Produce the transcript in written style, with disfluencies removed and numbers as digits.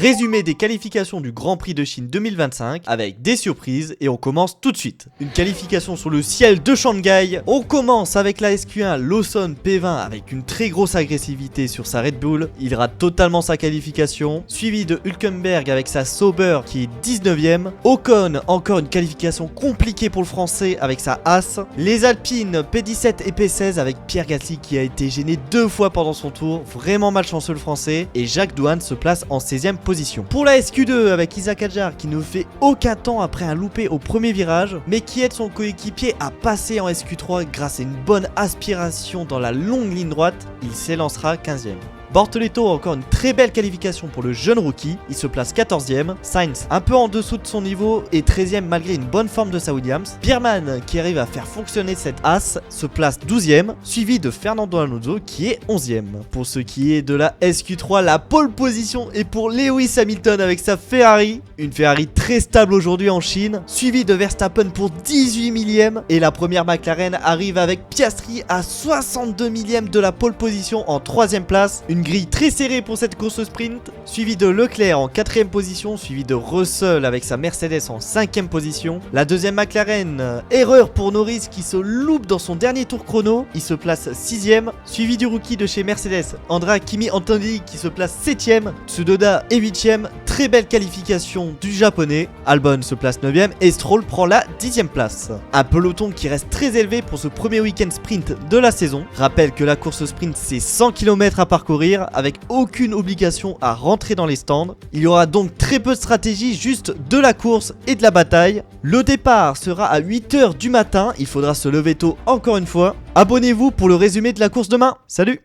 Résumé des qualifications du Grand Prix de Chine 2025 avec des surprises et on commence tout de suite. Une qualification sur le ciel de Shanghai. On commence avec la SQ1 Lawson P20 avec une très grosse agressivité sur sa Red Bull. Il rate totalement sa qualification. Suivi de Hülkenberg avec sa Sauber qui est 19ème. Ocon, encore une qualification compliquée pour le français avec sa Haas. Les Alpines P17 et P16 avec Pierre Gasly qui a été gêné 2 fois pendant son tour. Vraiment malchanceux le français. Et Jacques Douane se place en 16ème position. Pour la SQ2 avec Isaac Hadjar qui ne fait aucun temps après un loupé au premier virage mais qui aide son coéquipier à passer en SQ3 grâce à une bonne aspiration dans la longue ligne droite, il s'élancera 15ème. Bortoleto a encore une très belle qualification pour le jeune rookie, il se place 14ème, Sainz un peu en dessous de son niveau et 13ème malgré une bonne forme de sa Williams, Bierman qui arrive à faire fonctionner cette Haas se place 12ème, suivi de Fernando Alonso qui est 11ème. Pour ce qui est de la SQ3, la pole position est pour Lewis Hamilton avec sa Ferrari, une Ferrari très stable aujourd'hui en Chine, suivi de Verstappen pour 18 millième et la première McLaren arrive avec Piastri à 62 millième de la pole position en 3ème place. Une grille très serrée pour cette course sprint, suivi de Leclerc en 4ème position, suivi de Russell avec sa Mercedes en 5ème position. La deuxième McLaren, erreur pour Norris qui se loupe dans son dernier tour chrono, il se place 6ème, suivi du rookie de chez Mercedes, Andrea Kimi Antonelli qui se place 7ème, Tsunoda est 8ème, très belle qualification du japonais, Albon se place 9ème et Stroll prend la 10ème place. Un peloton qui reste très élevé pour ce premier week-end sprint de la saison. Rappelle que la course sprint c'est 100 km à parcourir avec aucune obligation à rentrer dans les stands. Il y aura donc très peu de stratégie, juste de la course et de la bataille. Le départ sera à 8h du matin, il faudra se lever tôt encore une fois. Abonnez-vous pour le résumé de la course demain. Salut!